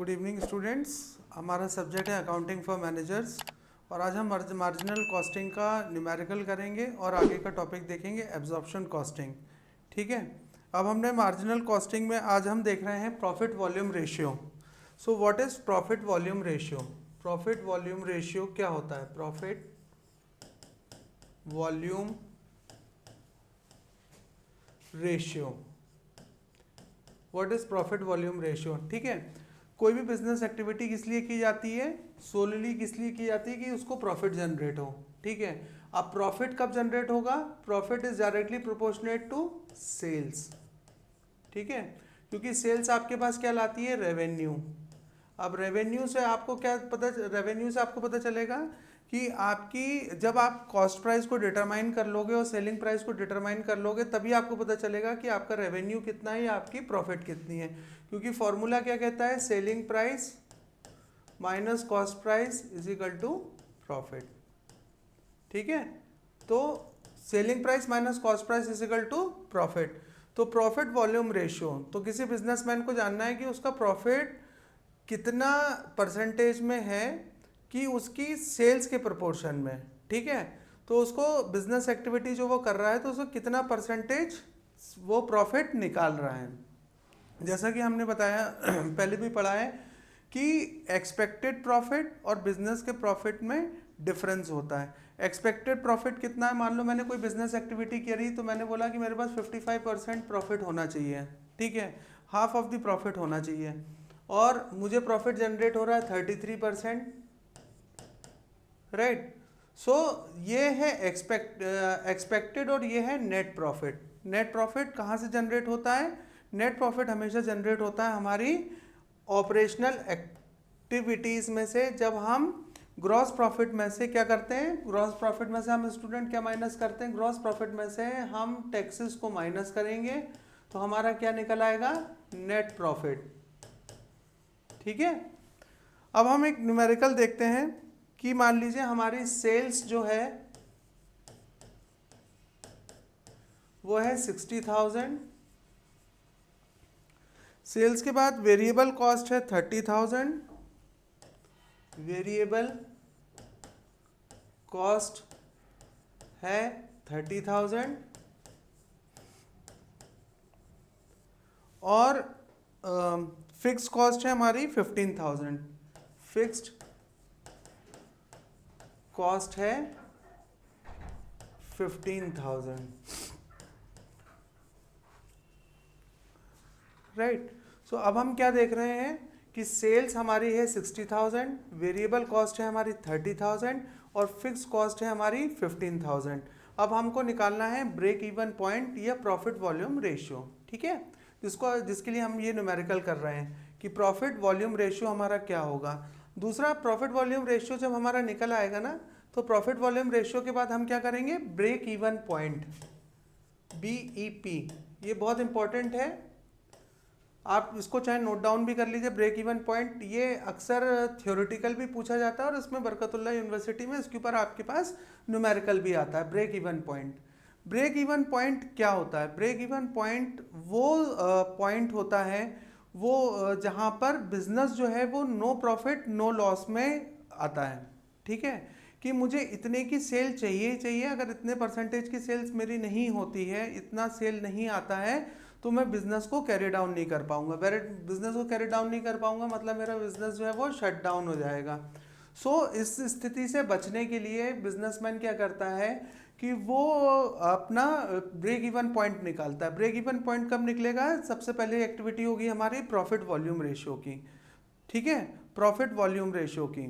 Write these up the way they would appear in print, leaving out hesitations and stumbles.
Good evening students. हमारा subject है accounting for managers और आज हम मार्जिनल कॉस्टिंग का न्यूमेरिकल करेंगे और आगे का टॉपिक देखेंगे एब्जॉर्प्शन कॉस्टिंग। ठीक है, अब हमने मार्जिनल कॉस्टिंग में आज हम देख रहे हैं profit volume ratio. So what is profit volume ratio? Profit volume ratio क्या होता है? Profit volume ratio, what is profit volume ratio? ठीक है, कोई भी बिजनेस एक्टिविटी किस लिए की जाती है? सोलली किस लिए की जाती है? कि उसको प्रॉफिट जनरेट हो। ठीक है, अब प्रॉफिट कब जनरेट होगा? Profit is directly proportionate to sales. ठीक है, क्योंकि सेल्स आपके पास क्या लाती है? रेवेन्यू। अब रेवेन्यू से आपको क्या पता, रेवेन्यू से आपको पता चलेगा कि आपकी जब आप कॉस्ट प्राइस को डिटरमाइन कर लोगे और सेलिंग प्राइस को डिटरमाइन कर लोगे तभी आपको पता चलेगा कि आपका रेवेन्यू कितना है या आपकी प्रॉफिट कितनी है। क्योंकि फॉर्मूला क्या कहता है? Selling price minus cost price is equal to profit. ठीक है, तो selling price minus cost price is equal to profit. तो प्रॉफिट वॉल्यूम रेशियो, तो किसी बिजनेसमैन को जानना है कि उसका प्रॉफिट कितना परसेंटेज में है कि उसकी सेल्स के प्रोपोर्शन में। ठीक है, तो उसको बिजनेस एक्टिविटी जो वो कर रहा है तो उसको कितना परसेंटेज वो प्रॉफिट निकाल रहा है। जैसा कि हमने बताया पहले भी पढ़ा है कि एक्सपेक्टेड प्रॉफिट और बिजनेस के प्रॉफिट में डिफरेंस होता है। एक्सपेक्टेड प्रॉफिट कितना है? मान लो मैंने कोई बिजनेस एक्टिविटी करी तो मैंने बोला कि मेरे पास 55% प्रॉफिट होना चाहिए। ठीक है, हाफ ऑफ द प्रॉफिट होना चाहिए और मुझे प्रॉफिट जनरेट हो रहा है 33%। राइट, सो ये है एक्सपेक्टेड और ये है नेट प्रॉफिट। नेट प्रॉफिट कहाँ से जनरेट होता है? नेट प्रॉफिट हमेशा जनरेट होता है हमारी ऑपरेशनल एक्टिविटीज़ में से। जब हम ग्रॉस प्रॉफिट में से क्या करते हैं? ग्रॉस प्रॉफिट में से हम स्टूडेंट क्या माइनस करते हैं? ग्रॉस प्रॉफिट में से हम टैक्सेस को माइनस करेंगे तो हमारा क्या निकल आएगा? Net profit. ठीक है, अब हम एक न्यूमेरिकल देखते हैं कि मान लीजिए हमारी सेल्स जो है वो है 60,000। सेल्स के बाद वेरिएबल कॉस्ट है 30,000। वेरिएबल कॉस्ट है 30,000 और फिक्स कॉस्ट है हमारी 15,000। फिक्स्ड कॉस्ट है 15,000। राइट, सो अब हम क्या देख रहे हैं कि सेल्स हमारी है 60,000, वेरिएबल कॉस्ट है हमारी 30,000 और फिक्स कॉस्ट है हमारी 15,000। अब हमको निकालना है ब्रेक इवन पॉइंट या प्रॉफिट वॉल्यूम रेशियो। ठीक है, जिसके लिए हम ये न्यूमेरिकल कर रहे हैं कि प्रॉफिट वॉल्यूम रेशियो हमारा क्या होगा। दूसरा, प्रॉफिट वॉल्यूम रेशियो जब हमारा निकल आएगा ना तो प्रॉफिट वॉल्यूम रेशियो के बाद हम क्या करेंगे? ब्रेक इवन पॉइंट, BEP, ये बहुत इंपॉर्टेंट है। आप इसको चाहे नोट डाउन भी कर लीजिए। ब्रेक इवन पॉइंट ये अक्सर थ्योरेटिकल भी पूछा जाता है और इसमें बरकतुल्लाह यूनिवर्सिटी में इसके ऊपर आपके पास न्यूमेरिकल भी आता है। Break even point, break even point क्या होता है? ब्रेक इवन पॉइंट वो पॉइंट होता है वो जहाँ पर बिजनेस जो है वो नो प्रॉफिट नो लॉस में आता है। ठीक है, कि मुझे इतने की सेल चाहिए ही चाहिए, अगर इतने परसेंटेज की सेल्स मेरी नहीं होती है, इतना सेल नहीं आता है तो मैं बिजनेस को कैरी डाउन नहीं कर पाऊंगा। बिजनेस को कैरी डाउन नहीं कर पाऊंगा मतलब मेरा बिजनेस जो है वो शट डाउन हो जाएगा। सो इस स्थिति से बचने के लिए बिजनेसमैन क्या करता है कि वो अपना ब्रेक इवन पॉइंट निकालता है। ब्रेक इवन पॉइंट कब निकलेगा? सबसे पहले एक्टिविटी होगी हमारी प्रॉफिट वॉल्यूम रेशियो की। ठीक है, प्रॉफिट वॉल्यूम रेशियो की।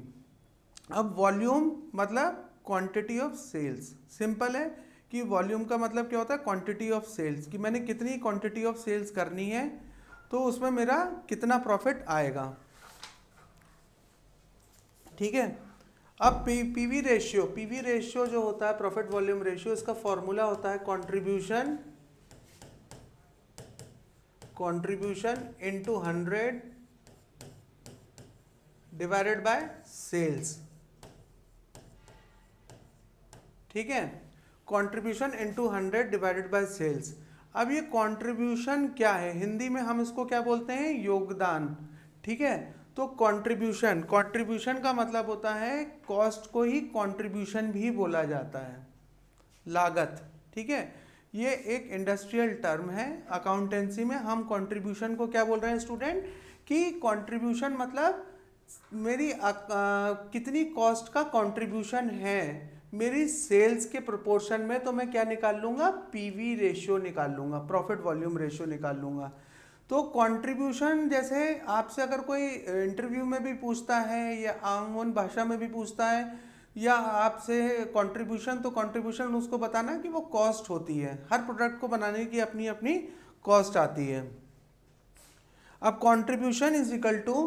अब वॉल्यूम मतलब क्वांटिटी ऑफ सेल्स। सिंपल है कि वॉल्यूम का मतलब क्या होता है? क्वांटिटी ऑफ सेल्स, कि मैंने कितनी क्वांटिटी ऑफ सेल्स करनी है तो उसमें मेरा कितना प्रॉफिट आएगा। ठीक है, अब पीवी रेशियो, पीवी रेशियो जो होता है प्रॉफिट वॉल्यूम रेशियो, इसका फॉर्मूला होता है contribution into 100 divided by sales. ठीक है, contribution into 100 divided by sales. अब ये कंट्रीब्यूशन क्या है? हिंदी में हम इसको क्या बोलते हैं? योगदान। ठीक है, तो कंट्रीब्यूशन, कंट्रीब्यूशन का मतलब होता है कॉस्ट को ही कंट्रीब्यूशन भी बोला जाता है, लागत। ठीक है, ये एक इंडस्ट्रियल टर्म है। अकाउंटेंसी में हम कंट्रीब्यूशन को क्या बोल रहे हैं स्टूडेंट, कि कंट्रीब्यूशन मतलब मेरी कितनी कॉस्ट का कंट्रीब्यूशन है मेरी सेल्स के प्रोपोर्शन में, तो मैं क्या निकाल लूँगा, पीवी रेशियो निकाल लूँगा, प्रॉफिट वॉल्यूम रेशियो निकाल लूँगा। तो कंट्रीब्यूशन जैसे आपसे अगर कोई इंटरव्यू में भी पूछता है या आम भाषा में भी पूछता है या आपसे कंट्रीब्यूशन, तो कंट्रीब्यूशन उसको बताना कि वो कॉस्ट होती है, हर प्रोडक्ट को बनाने की अपनी अपनी कॉस्ट आती है। अब contribution is equal to,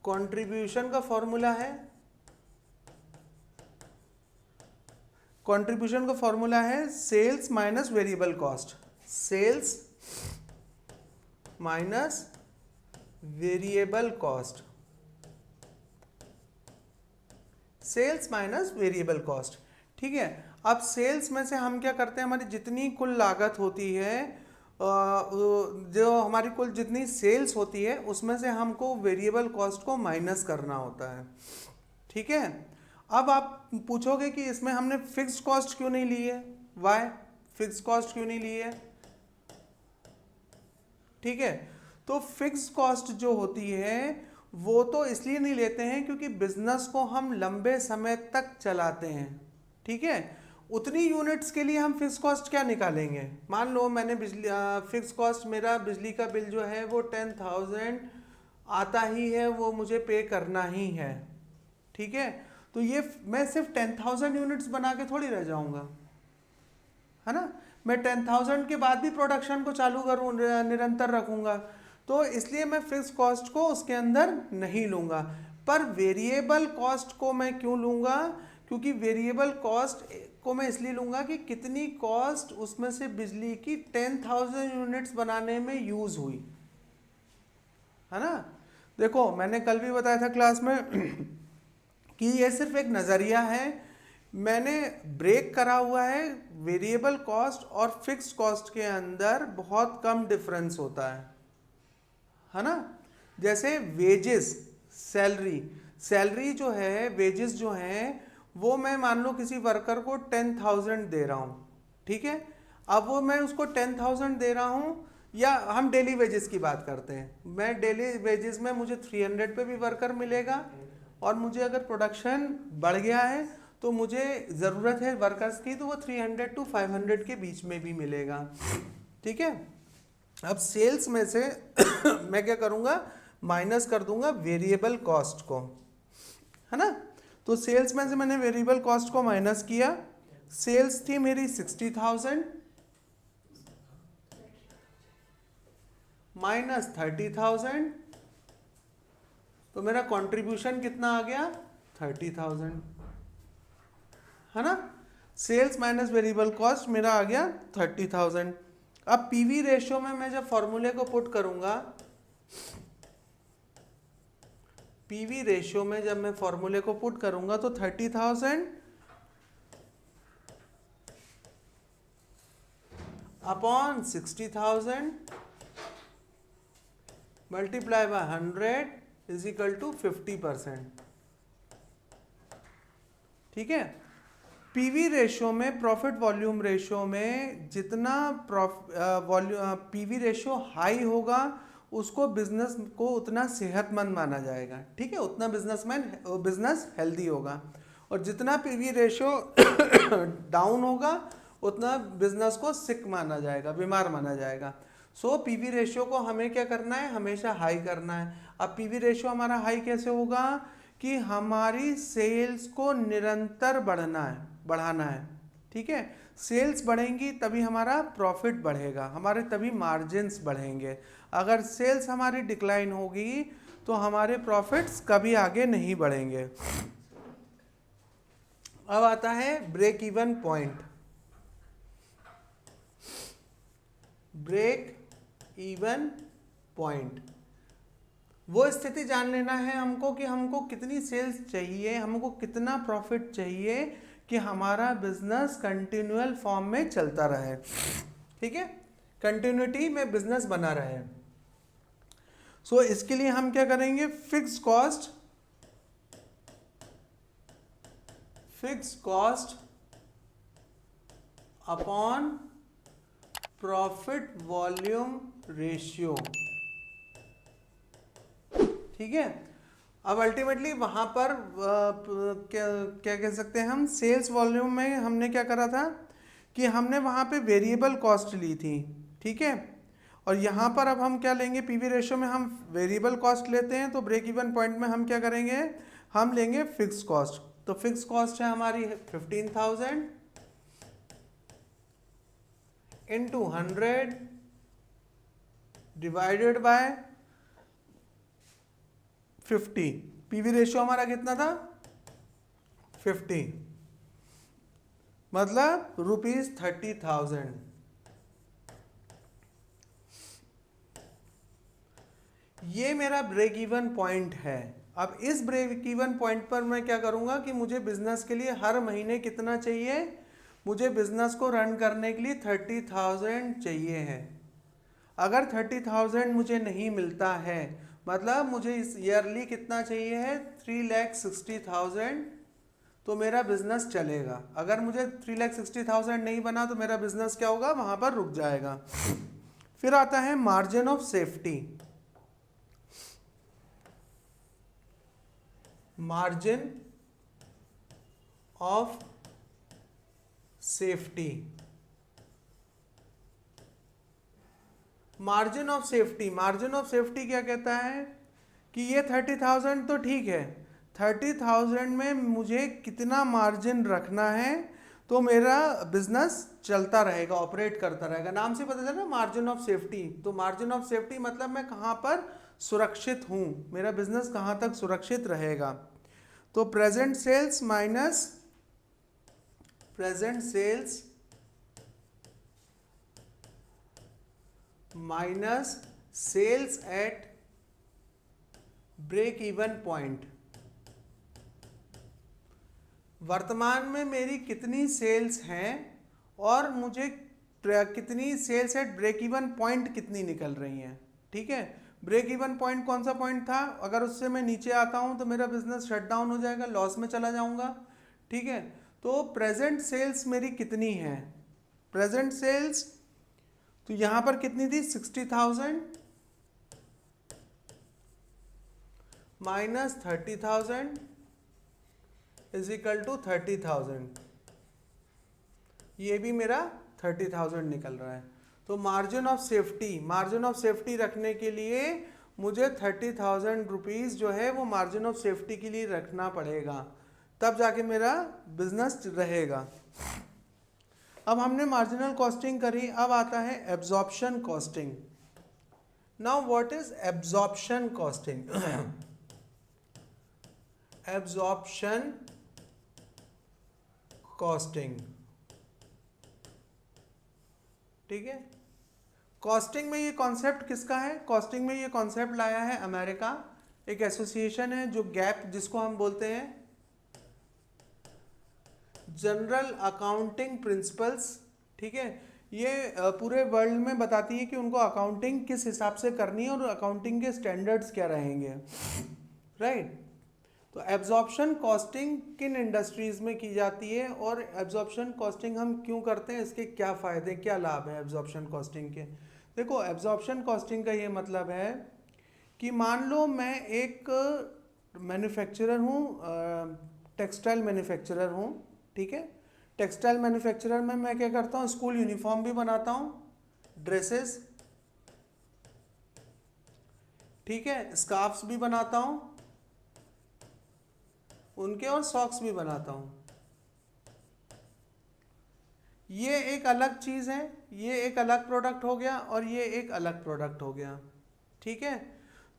contribution का फॉर्मूला है, कंट्रीब्यूशन का फॉर्मूला है sales minus variable cost, sales minus variable cost, sales minus variable cost. ठीक है, अब सेल्स में से हम क्या करते हैं, हमारी जितनी कुल लागत होती है, जो हमारी कुल जितनी सेल्स होती है उसमें से हमको वेरिएबल कॉस्ट को माइनस करना होता है। ठीक है, अब आप पूछोगे कि इसमें हमने फिक्स्ड कॉस्ट क्यों नहीं ली है, वाई फिक्स्ड कॉस्ट क्यों नहीं ली है। ठीक है, तो फिक्स्ड कॉस्ट जो होती है वो तो इसलिए नहीं लेते हैं क्योंकि बिजनेस को हम लंबे समय तक चलाते हैं। ठीक है, उतनी यूनिट्स के लिए हम फिक्स कॉस्ट क्या निकालेंगे। मान लो मैंने बिजली फिक्स कॉस्ट, मेरा बिजली का बिल जो है वो 10,000 आता ही है, वो मुझे पे करना ही है। ठीक है, तो ये मैं सिर्फ 10,000 यूनिट्स बना के थोड़ी रह जाऊंगा, है ना, मैं 10,000 के बाद भी प्रोडक्शन को चालू करूँ, निरंतर रखूँगा, तो इसलिए मैं फिक्स कॉस्ट को उसके अंदर नहीं लूँगा। पर वेरिएबल कॉस्ट को मैं क्यों लूँगा, क्योंकि वेरिएबल कॉस्ट को मैं इसलिए लूँगा कि कितनी कॉस्ट उसमें से बिजली की 10,000 यूनिट्स बनाने में यूज़ हुई, है ना। देखो मैंने कल भी बताया था क्लास में कि ये सिर्फ एक नज़रिया है, मैंने ब्रेक करा हुआ है, वेरिएबल कॉस्ट और फिक्स्ड कॉस्ट के अंदर बहुत कम डिफरेंस होता है ना। जैसे वेजेस, सैलरी, सैलरी जो है, वेजेस जो हैं वो मैं मान लो किसी वर्कर को 10,000 दे रहा हूँ। ठीक है, अब वो मैं उसको 10,000 दे रहा हूँ, या हम डेली वेजेस की बात करते हैं, मैं डेली वेजेस में मुझे 300 पे भी वर्कर मिलेगा, और मुझे अगर प्रोडक्शन बढ़ गया है तो मुझे ज़रूरत है वर्कर्स की, तो वो 300 to 500 के बीच में भी मिलेगा। ठीक है, अब सेल्स में से मैं क्या करूँगा, माइनस कर दूंगा वेरिएबल कॉस्ट को, है ना। तो सेल्स में से मैंने वेरिएबल कॉस्ट को माइनस किया, सेल्स थी मेरी 60,000 माइनस 30,000, तो मेरा कंट्रीब्यूशन कितना आ गया, 30,000, है ना। सेल्स माइनस वेरिएबल कॉस्ट मेरा आ गया 30,000। अब पीवी रेशियो में मैं जब फॉर्मूले को पुट करूंगा, पीवी रेशियो में जब मैं फॉर्मूले को पुट करूंगा तो 30,000 upon 60,000 multiply by 100 is equal to 50%। ठीक है, पीवी रेशियो में, प्रॉफिट वॉल्यूम रेशियो में जितना पीवी रेशियो हाई होगा उसको बिजनेस को उतना सेहतमंद माना जाएगा। ठीक है, उतना बिजनेस हेल्दी होगा, और जितना पीवी रेशियो डाउन होगा उतना बिजनेस को सिक माना जाएगा, बीमार माना जाएगा। सो पीवी रेशियो को हमें क्या करना है, हमेशा हाई करना है। अब पीवी रेशियो हमारा हाई कैसे होगा, कि हमारी सेल्स को निरंतर बढ़ाना है। ठीक है, सेल्स बढ़ेंगी तभी हमारा प्रॉफिट बढ़ेगा, हमारे तभी मार्जिन्स बढ़ेंगे। अगर सेल्स हमारी डिक्लाइन होगी तो हमारे प्रॉफिट्स कभी आगे नहीं बढ़ेंगे। अब आता है break even point. Break even point वो स्थिति जान लेना है हमको कि हमको कितनी सेल्स चाहिए, हमको कितना प्रॉफिट चाहिए कि हमारा बिजनेस कंटिन्यूअल फॉर्म में चलता रहे। ठीक है, कंटिन्यूटी में बिजनेस बना रहे। सो इसके लिए हम क्या करेंगे, fix cost upon profit volume ratio. ठीक है, अब अल्टीमेटली वहां पर क्या कह सकते हैं हम, सेल्स वॉल्यूम में हमने क्या करा था कि हमने वहां पे वेरिएबल कॉस्ट ली थी। ठीक है, और यहाँ पर अब हम क्या लेंगे, पीवी रेशियो में हम वेरिएबल कॉस्ट लेते हैं, तो ब्रेक इवन पॉइंट में हम क्या करेंगे, हम लेंगे फिक्स कॉस्ट। तो फिक्स कॉस्ट है हमारी 15,000 into 100 divided bye 50। PV ratio हमारा कितना था, 50, मतलब ₹30,000। ये मेरा ब्रेक इवन पॉइंट है। अब इस ब्रेक इवन पॉइंट पर मैं क्या करूंगा कि मुझे बिजनेस के लिए हर महीने कितना चाहिए, मुझे बिजनेस को रन करने के लिए 30,000 चाहिए है। अगर 30,000 मुझे नहीं मिलता है, मतलब मुझे इस ईयरली कितना चाहिए है, 3,60,000, तो मेरा बिजनेस चलेगा। अगर मुझे 3,60,000 नहीं बना तो मेरा बिजनेस क्या होगा, वहां पर रुक जाएगा। फिर आता है margin of safety. Margin of safety, margin of safety, margin of safety क्या कहता है कि ये 30,000 तो ठीक है, 30,000 में मुझे कितना मार्जिन रखना है तो मेरा बिजनेस चलता रहेगा, ऑपरेट करता रहेगा। नाम से पता चला मार्जिन ऑफ सेफ्टी। तो मार्जिन ऑफ सेफ्टी मतलब मैं कहाँ पर सुरक्षित हूँ, मेरा बिजनेस कहाँ तक सुरक्षित रहेगा। तो present sales minus present sales minus sales at break even point. वर्तमान में मेरी कितनी सेल्स हैं और मुझे कितनी sales at break even point कितनी निकल रही हैं। ठीक है, ब्रेक इवन पॉइंट कौन सा पॉइंट था, अगर उससे मैं नीचे आता हूं तो मेरा बिजनेस शट डाउन हो जाएगा, लॉस में चला जाऊंगा। ठीक है, तो प्रेजेंट सेल्स मेरी कितनी है, प्रेजेंट सेल्स तो यहां पर कितनी थी, 60,000 माइनस 30,000 इज इक्वल टू 30,000। ये भी मेरा 30,000 निकल रहा है। तो margin of safety, margin of safety रखने के लिए मुझे 30,000 रुपीज जो है वो मार्जिन ऑफ सेफ्टी के लिए रखना पड़ेगा, तब जाके मेरा बिजनेस रहेगा। अब हमने मार्जिनल कॉस्टिंग करी, अब आता है absorption costing. Now what is absorption costing? Absorption costing, ठीक है। कॉस्टिंग में ये कॉन्सेप्ट किसका है, कॉस्टिंग में ये कॉन्सेप्ट लाया है अमेरिका, एक एसोसिएशन है जो गैप जिसको हम बोलते हैं जनरल अकाउंटिंग प्रिंसिपल्स। ठीक है, ये पूरे वर्ल्ड में बताती है कि उनको अकाउंटिंग किस हिसाब से करनी है और अकाउंटिंग के स्टैंडर्ड्स क्या रहेंगे, राइट। तो एब्जॉर्प्शन कॉस्टिंग किन इंडस्ट्रीज में की जाती है और एब्जॉर्प्शन कॉस्टिंग हम क्यों करते हैं, इसके क्या फ़ायदे क्या लाभ है एब्जॉर्प्शन कॉस्टिंग के। देखो, एब्जॉर्प्शन कॉस्टिंग का ये मतलब है कि मान लो मैं एक मैन्युफैक्चरर हूँ, टेक्सटाइल मैन्युफैक्चरर हूँ। ठीक है, टेक्सटाइल मैन्युफैक्चरर में मैं क्या करता हूँ, स्कूल यूनिफॉर्म भी बनाता हूँ, ड्रेसेस, ठीक है, स्कार्फ्स भी बनाता हूँ उनके, और सॉक्स भी बनाता हूँ। ये एक अलग चीज़ है, ये एक अलग प्रोडक्ट हो गया और ये एक अलग प्रोडक्ट हो गया। ठीक है,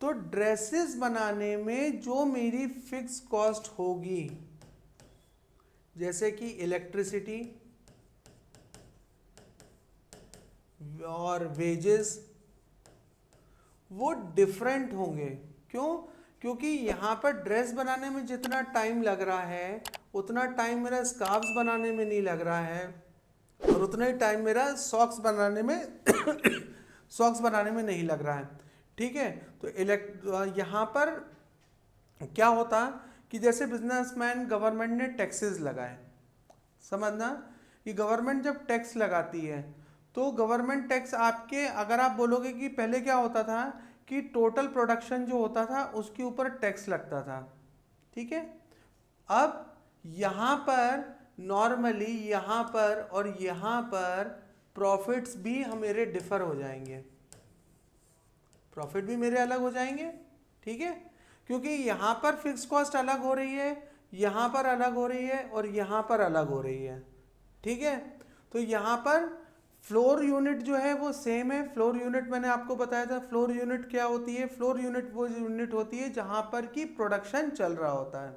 तो ड्रेसेस बनाने में जो मेरी फिक्स कॉस्ट होगी, जैसे कि इलेक्ट्रिसिटी और वेजेस, वो डिफरेंट होंगे। क्यों? क्योंकि यहाँ पर ड्रेस बनाने में जितना टाइम लग रहा है उतना टाइम मेरा स्कार्फ्स बनाने में नहीं लग रहा है, और उतना ही टाइम मेरा सॉक्स बनाने में सॉक्स बनाने में नहीं लग रहा है। ठीक है। तो यहाँ पर क्या होता कि जैसे बिजनेसमैन, गवर्नमेंट ने टैक्सेस लगाए, समझना कि गवर्नमेंट जब टैक्स लगाती है तो गवर्नमेंट टैक्स आपके, अगर आप बोलोगे कि पहले क्या होता था कि टोटल प्रोडक्शन जो होता था उसके ऊपर टैक्स लगता था, ठीक है। अब यहाँ पर नॉर्मली यहाँ पर और यहाँ पर प्रॉफिट्स भी मेरे डिफर हो जाएंगे, प्रॉफिट भी मेरे अलग हो जाएंगे, ठीक है, क्योंकि यहाँ पर फिक्स कॉस्ट अलग हो रही है, यहाँ पर अलग हो रही है और यहाँ पर अलग हो रही है, ठीक है। तो यहाँ पर फ्लोर यूनिट जो है वो सेम है। फ्लोर यूनिट मैंने आपको बताया था, फ्लोर यूनिट क्या होती है, फ्लोर यूनिट वो यूनिट होती है जहाँ पर की प्रोडक्शन चल रहा होता है।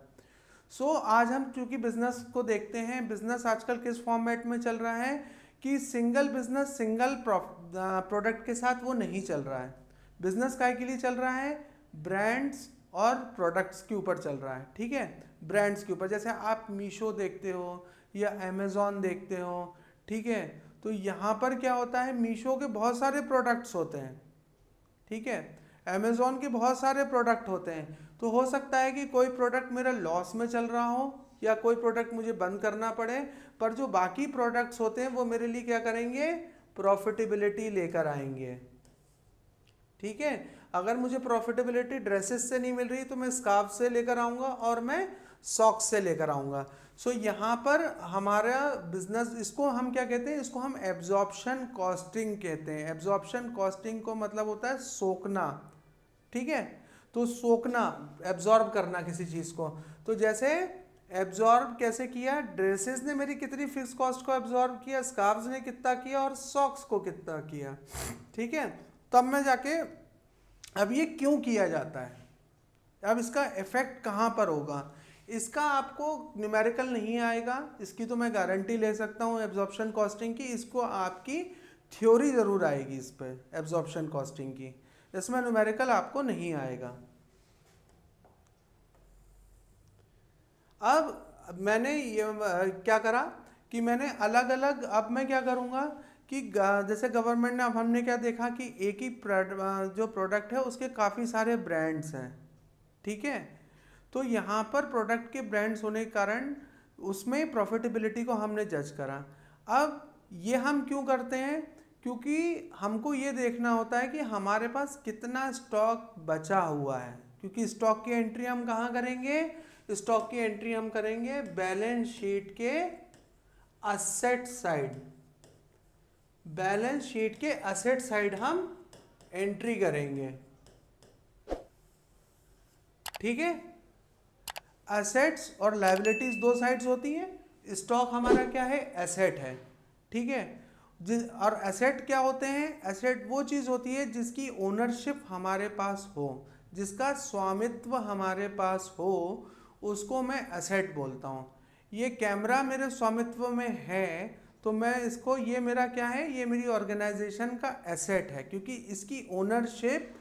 सो आज हम चूंकि बिजनेस को देखते हैं, बिजनेस आजकल किस फॉर्मेट में चल रहा है कि सिंगल बिजनेस सिंगल प्रोडक्ट के साथ वो नहीं चल रहा है। बिजनेस काय के लिए चल रहा है, ब्रांड्स और प्रोडक्ट्स के ऊपर चल रहा है, ठीक है, ब्रांड्स के ऊपर। जैसे आप मीशो देखते हो या अमेजोन देखते हो, ठीक है, तो यहाँ पर क्या होता है, मीशो के बहुत सारे प्रोडक्ट्स होते हैं, ठीक है, अमेजोन के बहुत सारे प्रोडक्ट होते हैं। तो हो सकता है कि कोई प्रोडक्ट मेरा लॉस में चल रहा हो या कोई प्रोडक्ट मुझे बंद करना पड़े, पर जो बाकी प्रोडक्ट्स होते हैं वो मेरे लिए क्या करेंगे, प्रॉफिटेबिलिटी लेकर आएंगे, ठीक है। अगर मुझे प्रॉफिटेबिलिटी ड्रेसेस से नहीं मिल रही तो मैं स्कार्फ से लेकर आऊँगा और मैं सॉक्स से लेकर आऊँगा। सो यहाँ पर हमारा बिजनेस, इसको हम क्या कहते हैं, इसको हम एब्जॉर्प्शन कॉस्टिंग कहते हैं। एब्जॉर्प्शन कॉस्टिंग को मतलब होता है सोखना, ठीक है। तो सोखना, एब्जॉर्ब करना किसी चीज़ को। तो जैसे एब्जॉर्ब कैसे किया, ड्रेसेस ने मेरी कितनी फिक्स कॉस्ट को एब्जॉर्ब किया, स्कार्फ्स ने कितना किया और सॉक्स को कितना किया, ठीक है। तब मैं जाके, अब ये क्यों किया जाता है, अब इसका इफेक्ट कहाँ पर होगा, इसका आपको न्यूमेरिकल नहीं आएगा, इसकी तो मैं गारंटी ले सकता हूँ एब्जॉर्प्शन कॉस्टिंग की। इसको आपकी थ्योरी ज़रूर आएगी इस पर, एब्जॉर्प्शन कॉस्टिंग की, इसमें न्यूमेरिकल आपको नहीं आएगा। अब मैंने ये क्या करा कि मैंने अलग अलग, अब मैं क्या करूँगा कि जैसे गवर्नमेंट ने, अब हमने क्या देखा कि एक ही जो प्रोडक्ट है उसके काफ़ी सारे ब्रांड्स हैं, ठीक है। तो यहाँ पर प्रोडक्ट के ब्रांड्स होने के कारण उसमें प्रॉफिटेबिलिटी को हमने जज करा। अब ये हम क्यों करते हैं, क्योंकि हमको ये देखना होता है कि हमारे पास कितना स्टॉक बचा हुआ है, क्योंकि स्टॉक की एंट्री हम कहाँ करेंगे, स्टॉक की एंट्री हम करेंगे बैलेंस शीट के असेट साइड, बैलेंस शीट के असेट साइड हम एंट्री करेंगे, ठीक है। एसेट्स और लायबिलिटीज दो साइड्स होती हैं, स्टॉक हमारा क्या है, एसेट है, ठीक है। और एसेट क्या होते हैं, एसेट वो चीज़ होती है जिसकी ओनरशिप हमारे पास हो, जिसका स्वामित्व हमारे पास हो, उसको मैं एसेट बोलता हूँ। ये कैमरा मेरे स्वामित्व में है तो मैं इसको, ये मेरा क्या है, ये मेरी ऑर्गेनाइजेशन का एसेट है, क्योंकि इसकी ओनरशिप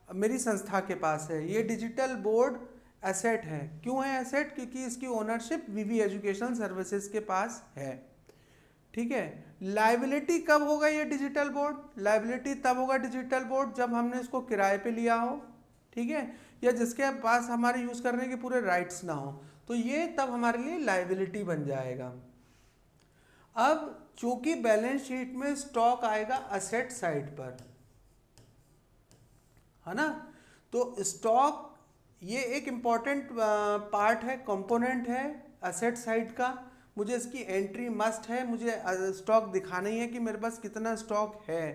मेरी संस्था के पास है। ये डिजिटल बोर्ड एसेट है, क्यों है एसेट, क्योंकि इसकी ओनरशिप वीवी एजुकेशन सर्विसेज के पास है, ठीक है। लायबिलिटी कब होगा ये डिजिटल बोर्ड, लायबिलिटी तब होगा डिजिटल बोर्ड जब हमने इसको किराए पे लिया हो, ठीक है, या जिसके पास हमारे यूज़ करने के पूरे राइट्स ना हो, तो ये तब हमारे लिए लायबिलिटी बन जाएगा। अब चूंकि बैलेंस शीट में स्टॉक आएगा असेट साइड पर, है ना, तो स्टॉक ये एक इम्पॉर्टेंट पार्ट है, कंपोनेंट है असेट साइड का। मुझे इसकी एंट्री मस्ट है, मुझे स्टॉक दिखाना ही है कि मेरे पास कितना स्टॉक है।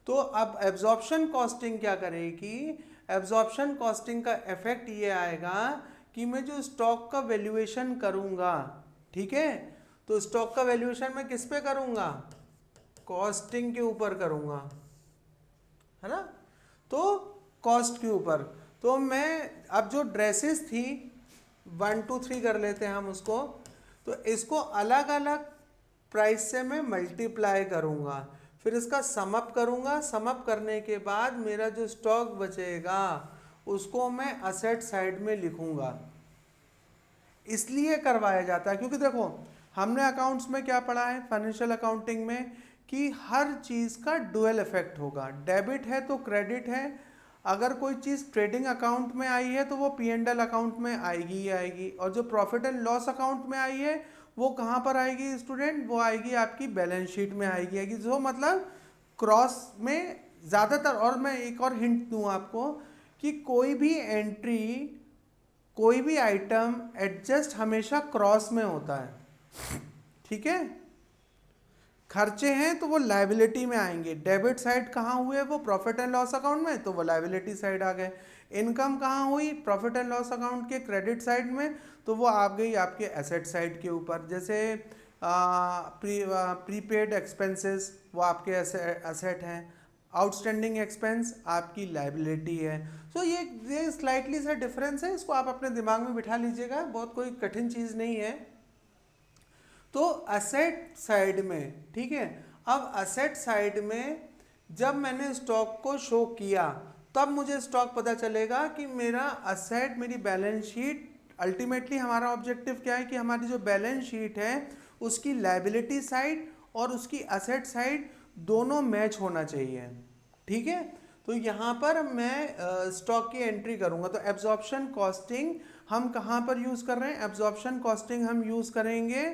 तो अब एब्जॉर्प्शन कॉस्टिंग क्या करेगी, एब्जॉर्प्शन कॉस्टिंग का इफेक्ट ये आएगा कि मैं जो स्टॉक का वैल्यूएशन करूँगा, ठीक है, तो स्टॉक का वैल्यूएशन मैं किस पे करूँगा, कॉस्टिंग के ऊपर करूँगा, है ना, तो कॉस्ट के ऊपर। तो मैं अब जो ड्रेसेस थी 1 2 3 कर लेते हैं हम उसको, तो इसको अलग अलग प्राइस से मैं मल्टीप्लाई करूँगा, फिर इसका समअप करूँगा, समअप करने के बाद मेरा जो स्टॉक बचेगा उसको मैं असेट साइड में लिखूँगा। इसलिए करवाया जाता है क्योंकि देखो हमने अकाउंट्स में क्या पढ़ा है, फाइनेंशियल अकाउंटिंग में, कि हर चीज़ का डुअल इफेक्ट होगा। डेबिट है तो क्रेडिट है, अगर कोई चीज़ ट्रेडिंग अकाउंट में आई है तो वो P&L अकाउंट में आएगी ही आएगी, और जो प्रॉफिट एंड लॉस अकाउंट में आई है वो कहाँ पर आएगी स्टूडेंट, वो आएगी आपकी बैलेंस शीट में आएगी। जो मतलब क्रॉस में ज़्यादातर, और मैं एक और हिंट दूँ आपको कि कोई भी एंट्री, कोई भी आइटम एडजस्ट हमेशा क्रॉस में होता है, ठीक है। खर्चे हैं तो वो लायबिलिटी में आएंगे, डेबिट साइड कहाँ हुए, वो प्रॉफिट एंड लॉस अकाउंट में, तो वो लायबिलिटी साइड आ गए। इनकम कहाँ हुई, प्रॉफिट एंड लॉस अकाउंट के क्रेडिट साइड में, तो वो आ गई आपके एसेट साइड के ऊपर। जैसे प्रीपेड एक्सपेंसेस वो आपके एसेट हैं, आउटस्टैंडिंग एक्सपेंस आपकी लायबिलिटी है। सो ये स्लाइटली सा डिफरेंस है, इसको आप अपने दिमाग में बिठा लीजिएगा, बहुत कोई कठिन चीज़ नहीं है। तो असेट साइड में, ठीक है, अब असेट साइड में जब मैंने स्टॉक को शो किया तब मुझे स्टॉक पता चलेगा कि मेरा असेट, मेरी बैलेंस शीट, अल्टीमेटली हमारा ऑब्जेक्टिव क्या है कि हमारी जो बैलेंस शीट है उसकी लायबिलिटी साइड और उसकी असेट साइड दोनों मैच होना चाहिए, ठीक है। तो यहाँ पर मैं स्टॉक की एंट्री करूँगा, तो एब्जॉर्प्शन कॉस्टिंग हम कहाँ पर यूज़ कर रहे हैं, एब्जॉर्प्शन कॉस्टिंग हम यूज़ करेंगे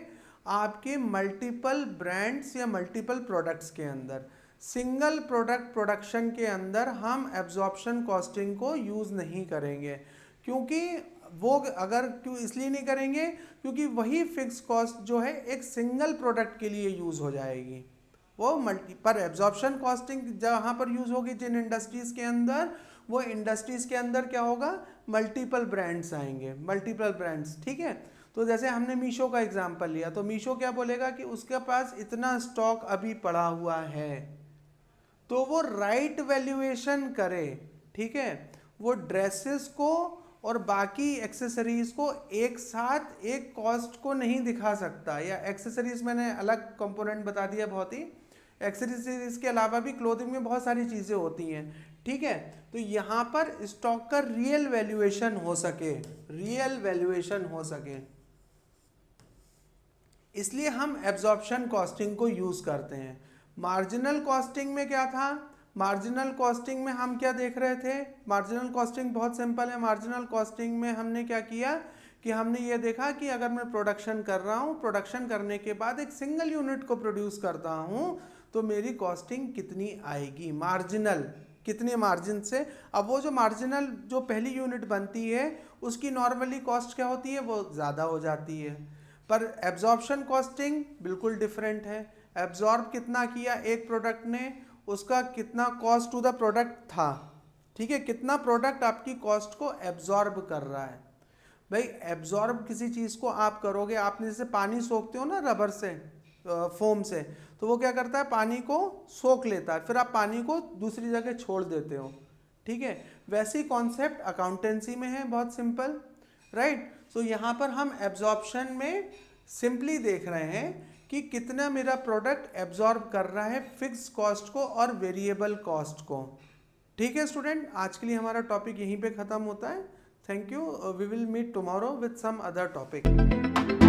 आपके मल्टीपल ब्रांड्स या मल्टीपल प्रोडक्ट्स के अंदर। सिंगल प्रोडक्ट प्रोडक्शन के अंदर हम एब्जॉर्प्शन कॉस्टिंग को यूज़ नहीं करेंगे, क्योंकि वो अगर क्यों इसलिए नहीं करेंगे क्योंकि वही फिक्स कॉस्ट जो है एक सिंगल प्रोडक्ट के लिए यूज़ हो जाएगी, वो पर एब्जॉर्प्शन कॉस्टिंग जहाँ पर यूज़ होगी जिन इंडस्ट्रीज़ के अंदर, वो इंडस्ट्रीज़ के अंदर क्या होगा, मल्टीपल ब्रांड्स आएंगे, मल्टीपल ब्रांड्स, ठीक है। तो जैसे हमने मीशो का एग्जांपल लिया, तो मीशो क्या बोलेगा कि उसके पास इतना स्टॉक अभी पड़ा हुआ है, तो वो राइट वैल्यूएशन करे, ठीक है। वो ड्रेसेस को और बाकी एक्सेसरीज को एक साथ एक कॉस्ट को नहीं दिखा सकता, या एक्सेसरीज मैंने अलग कंपोनेंट बता दिया बहुत ही, एक्सेसरीज के अलावा भी क्लोथिंग में बहुत सारी चीज़ें होती हैं, ठीक है। तो यहाँ पर स्टॉक का रियल वैल्यूएशन हो सके, रियल वैल्यूएशन हो सके, इसलिए हम एब्जॉर्प्शन कॉस्टिंग को यूज़ करते हैं। मार्जिनल कॉस्टिंग में क्या था, मार्जिनल कॉस्टिंग में हम क्या देख रहे थे, मार्जिनल कॉस्टिंग बहुत सिंपल है। मार्जिनल कॉस्टिंग में हमने क्या किया कि हमने ये देखा कि अगर मैं प्रोडक्शन कर रहा हूँ, प्रोडक्शन करने के बाद एक सिंगल यूनिट को प्रोड्यूस करता हूँ, तो मेरी कॉस्टिंग कितनी आएगी, मार्जिनल, कितने मार्जिन से। अब वो जो मार्जिनल जो पहली यूनिट बनती है उसकी नॉर्मली कॉस्ट क्या होती है, वो ज़्यादा हो जाती है। पर एब्जॉर्प्शन कॉस्टिंग बिल्कुल डिफरेंट है। एब्जॉर्ब कितना किया एक प्रोडक्ट ने, उसका कितना कॉस्ट टू द प्रोडक्ट था, ठीक है, कितना प्रोडक्ट आपकी कॉस्ट को एब्जॉर्ब कर रहा है। भाई एब्जॉर्ब किसी चीज़ को आप करोगे, आपने जैसे पानी सोखते हो ना रबर से, फोम से, तो वो क्या करता है, पानी को सोख लेता है, फिर आप पानी को दूसरी जगह छोड़ देते हो, ठीक है। वैसी कॉन्सेप्ट अकाउंटेंसी में है, बहुत सिंपल, राइट। सो यहाँ पर हम एब्जॉर्प्शन में सिंपली देख रहे हैं कि कितना मेरा प्रोडक्ट एब्जॉर्ब कर रहा है फिक्स कॉस्ट को और वेरिएबल कॉस्ट को, ठीक है स्टूडेंट। आज के लिए हमारा टॉपिक यहीं पे ख़त्म होता है। Thank you, we will meet tomorrow with some other topic.